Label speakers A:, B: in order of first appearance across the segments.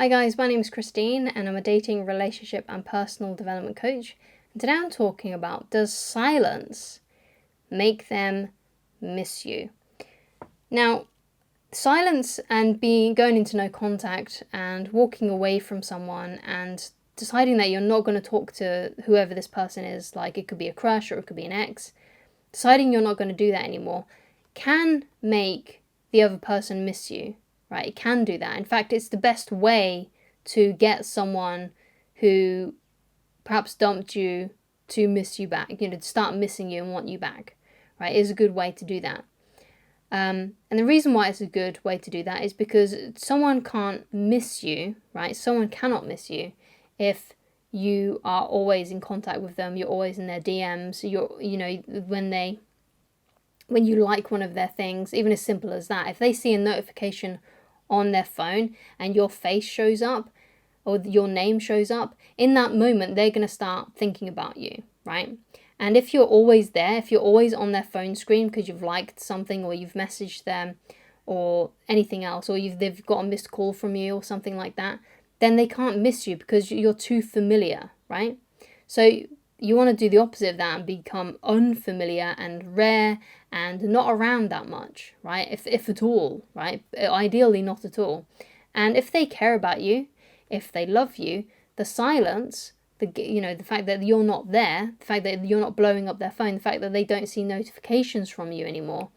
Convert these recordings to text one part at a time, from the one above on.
A: Hi guys, my name is Christine and I'm a dating, relationship and personal development coach. And today I'm talking about, does silence make them miss you? Now, silence and going into no contact and walking away from someone and deciding that you're not going to talk to whoever this person is, like it could be a crush or it could be an ex, deciding you're not going to do that anymore can make the other person miss you. Right, it can do that. In fact, it's the best way to get someone who perhaps dumped you to miss you back, to start missing you and want you back, right? It's a good way to do that. And the reason why it's a good way to do that is because someone can't miss you, right? Someone cannot miss you if you are always in contact with them, you're always in their DMs, when you like one of their things, even as simple as that, if they see a notification on their phone and your face shows up or your name shows up, in that moment they're going to start thinking about you, right? And if you're always there, if you're always on their phone screen because you've liked something or you've messaged them or anything else, or they've got a missed call from you or something like that, then they can't miss you because you're too familiar, right? So you want to do the opposite of that and become unfamiliar and rare and not around that much, right? If at all, right? Ideally not at all. And if they care about you, if they love you, the silence, the fact that you're not there, the fact that you're not blowing up their phone, the fact that they don't see notifications from you anymore,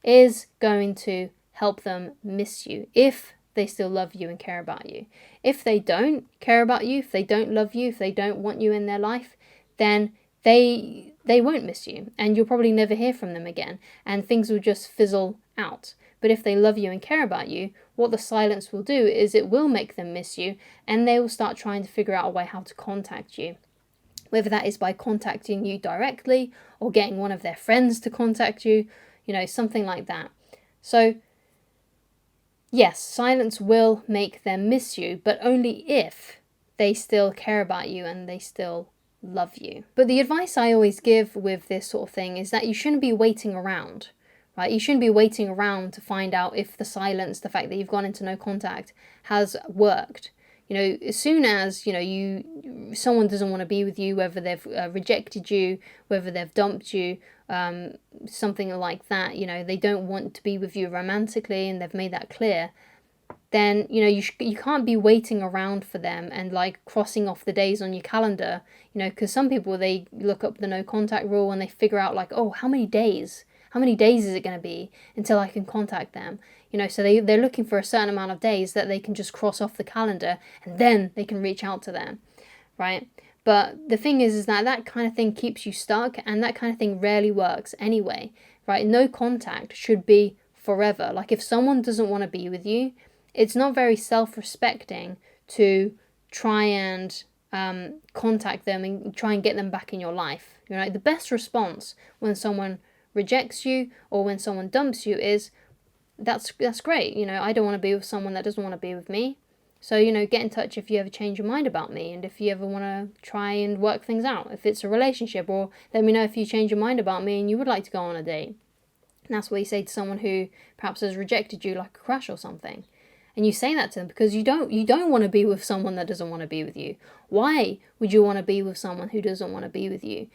A: is going to help them miss you if they still love you and care about you. If they don't care about you, if they don't love you, if they don't want you in their life, then they won't miss you and you'll probably never hear from them again and things will just fizzle out. But if they love you and care about you, what the silence will do is it will make them miss you and they will start trying to figure out a way how to contact you. Whether that is by contacting you directly or getting one of their friends to contact you, something like that. So yes, silence will make them miss you, but only if they still care about you and they still love you. But the advice I always give with this sort of thing is that you shouldn't be waiting around, right? You shouldn't be waiting around to find out if the silence, the fact that you've gone into no contact, has worked. As soon as someone doesn't want to be with you, whether they've rejected you, whether they've dumped you, something like that, they don't want to be with you romantically and they've made that clear, then you can't be waiting around for them and like crossing off the days on your calendar, because some people, they look up the no contact rule and they figure out like, oh, how many days is it going to be until I can contact them, so they're looking for a certain amount of days that they can just cross off the calendar and then they can reach out to them, right? But the thing is that kind of thing keeps you stuck and that kind of thing rarely works anyway, right? No contact should be forever. Like if someone doesn't want to be with you, it's not very self-respecting to try and contact them and try and get them back in your life. The best response when someone rejects you or when someone dumps you is, that's great. I don't want to be with someone that doesn't want to be with me. So, get in touch if you ever change your mind about me and if you ever want to try and work things out, if it's a relationship, or let me know if you change your mind about me and you would like to go on a date. And that's what you say to someone who perhaps has rejected you, like a crush or something. And you say that to them because you don't want to be with someone that doesn't want to be with you. Why would you want to be with someone who doesn't want to be with you?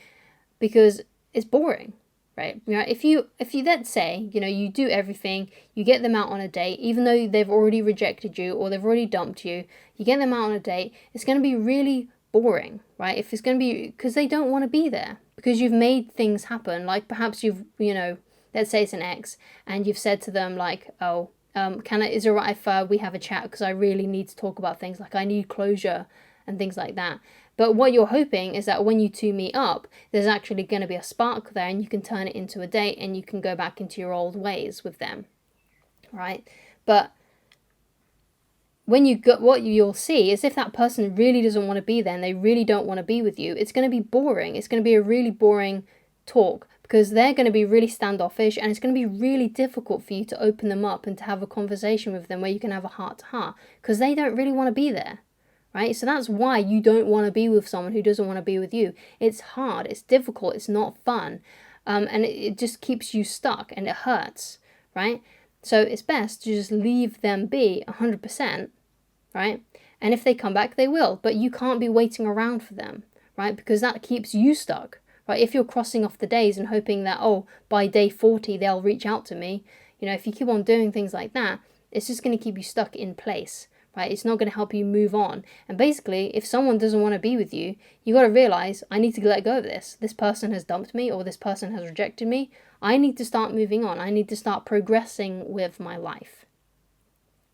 A: Because it's boring, right? If you let's say, you do everything, you get them out on a date, even though they've already rejected you or they've already dumped you, you get them out on a date, it's going to be really boring, right? If it's going to be, because they don't want to be there, because you've made things happen. Like perhaps you've, let's say it's an ex and you've said to them like, oh, is it right if we have a chat because I really need to talk about things, like I need closure and things like that. But what you're hoping is that when you two meet up, there's actually going to be a spark there and you can turn it into a date and you can go back into your old ways with them, right? But when what you'll see is if that person really doesn't want to be there and they really don't want to be with you, it's going to be boring. It's going to be a really boring talk because they're going to be really standoffish and it's going to be really difficult for you to open them up and to have a conversation with them where you can have a heart-to-heart because they don't really want to be there, right? So that's why you don't want to be with someone who doesn't want to be with you. It's hard, it's difficult, it's not fun, and it just keeps you stuck and it hurts, right? So it's best to just leave them be 100%, right? And if they come back, they will. But you can't be waiting around for them, right? Because that keeps you stuck, right? If you're crossing off the days and hoping that, oh, by day 40, they'll reach out to me, if you keep on doing things like that, it's just going to keep you stuck in place, right? It's not going to help you move on. And basically, if someone doesn't want to be with you, you got to realize, I need to let go of this. This person has dumped me, or this person has rejected me. I need to start moving on. I need to start progressing with my life,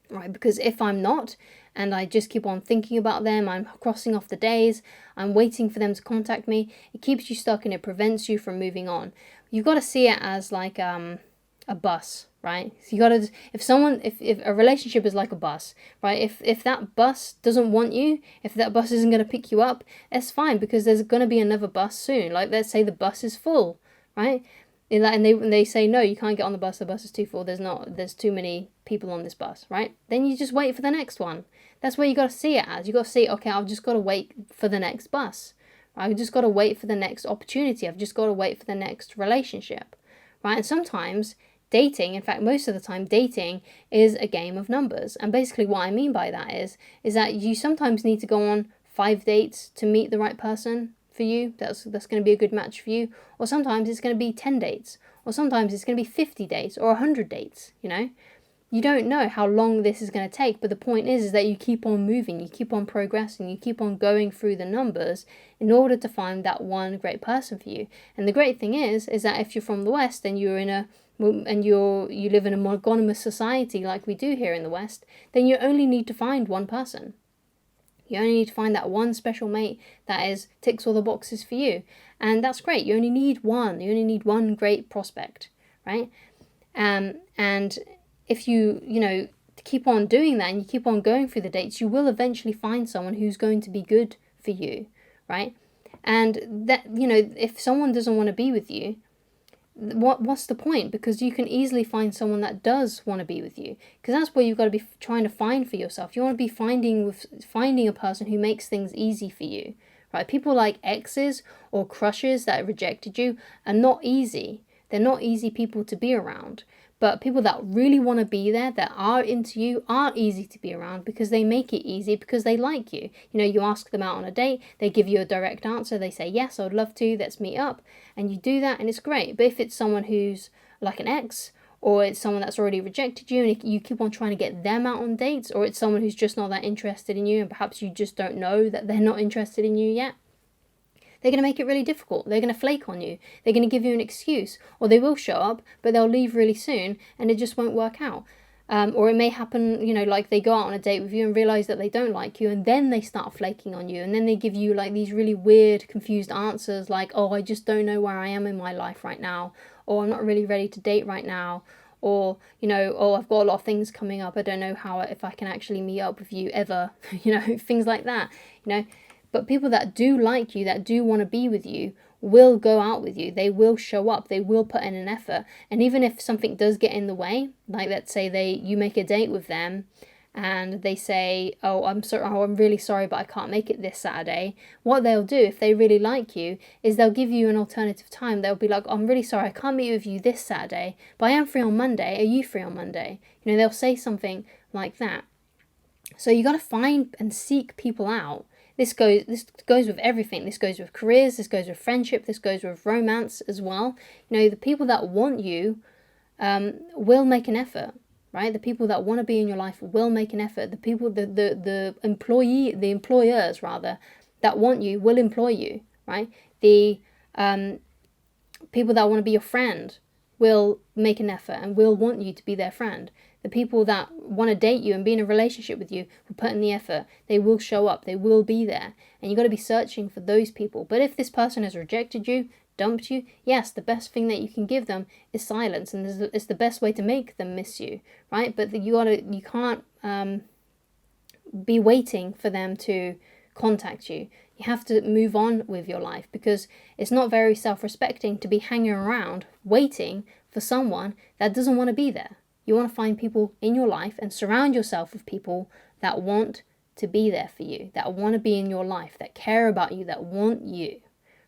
A: right? Because if I'm not, and I just keep on thinking about them, I'm crossing off the days, I'm waiting for them to contact me, it keeps you stuck and it prevents you from moving on. You've got to see it as like a bus, right? So you got to, if a relationship is like a bus, right? If that bus doesn't want you, if that bus isn't going to pick you up, it's fine, because there's going to be another bus soon. Like, let's say the bus is full, right? And they say, no, you can't get on the bus is too full, there's too many people on this bus, right? Then you just wait for the next one. That's where you got to see it as. You got to see, okay, I've just got to wait for the next bus. I've just got to wait for the next opportunity. I've just got to wait for the next relationship, right? And sometimes dating, in fact, most of the time, dating is a game of numbers. And basically what I mean by that is that you sometimes need to go on 5 dates to meet the right person for you. That's going to be a good match for you. Or sometimes it's going to be 10 dates. Or sometimes it's going to be 50 dates or 100 dates, You don't know how long this is going to take, but the point is that you keep on moving, you keep on progressing, you keep on going through the numbers in order to find that one great person for you. And the great thing is that if you're from the West and you live in a monogamous society like we do here in the West, then you only need to find one person. You only need to find that one special mate that ticks all the boxes for you. And that's great. You only need one. You only need one great prospect, right? And if you keep on doing that and you keep on going through the dates, you will eventually find someone who's going to be good for you, right? And that, if someone doesn't want to be with you, what's the point? Because you can easily find someone that does want to be with you, because that's what you've got to be trying to find for yourself. You want to be finding a person who makes things easy for you, right? People like exes or crushes that rejected you are not easy. They're not easy people to be around. But people that really want to be there, that are into you, are easy to be around because they make it easy, because they like you. You ask them out on a date, they give you a direct answer, they say, yes, I would love to, let's meet up. And you do that and it's great. But if it's someone who's like an ex, or it's someone that's already rejected you and you keep on trying to get them out on dates, or it's someone who's just not that interested in you and perhaps you just don't know that they're not interested in you yet, they're going to make it really difficult. They're going to flake on you. They're going to give you an excuse. Or they will show up, but they'll leave really soon and it just won't work out. Or it may happen, like they go out on a date with you and realize that they don't like you, and then they start flaking on you. And then they give you like these really weird, confused answers like, oh, I just don't know where I am in my life right now. Or I'm not really ready to date right now. Or, oh, I've got a lot of things coming up. I don't know if I can actually meet up with you ever. Things like that, But people that do like you, that do want to be with you, will go out with you. They will show up. They will put in an effort. And even if something does get in the way, like let's say you make a date with them and they say, oh, I'm really sorry, but I can't make it this Saturday. What they'll do, if they really like you, is they'll give you an alternative time. They'll be like, I'm really sorry, I can't meet with you this Saturday, but I am free on Monday. Are you free on Monday? They'll say something like that. So you got to find and seek people out. This goes with everything. This goes with careers, this goes with friendship, this goes with romance as well. The people that want you will make an effort, right? The people that want to be in your life will make an effort. The people, the employers rather, that want you will employ you, right? The people that want to be your friend will make an effort and will want you to be their friend. The people that want to date you and be in a relationship with you will put in the effort. They will show up. They will be there. And you've got to be searching for those people. But if this person has rejected you, dumped you, yes, the best thing that you can give them is silence. And it's the best way to make them miss you, right? But you can't be waiting for them to contact you. You have to move on with your life, because it's not very self-respecting to be hanging around waiting for someone that doesn't want to be there. You want to find people in your life and surround yourself with people that want to be there for you, that want to be in your life, that care about you, that want you,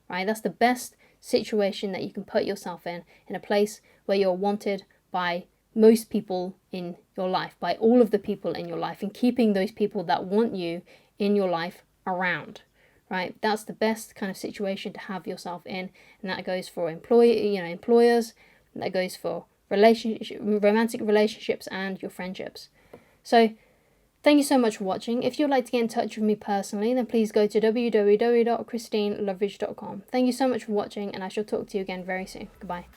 A: right? That's the best situation that you can put yourself in a place where you're wanted by most people in your life, by all of the people in your life, and keeping those people that want you in your life around, right? That's the best kind of situation to have yourself in, and that goes for employers, and that goes for romantic relationships and your friendships. So thank you so much for watching. If you'd like to get in touch with me personally, then please go to www.christineloveridge.com. Thank you so much for watching, and I shall talk to you again very soon. Goodbye.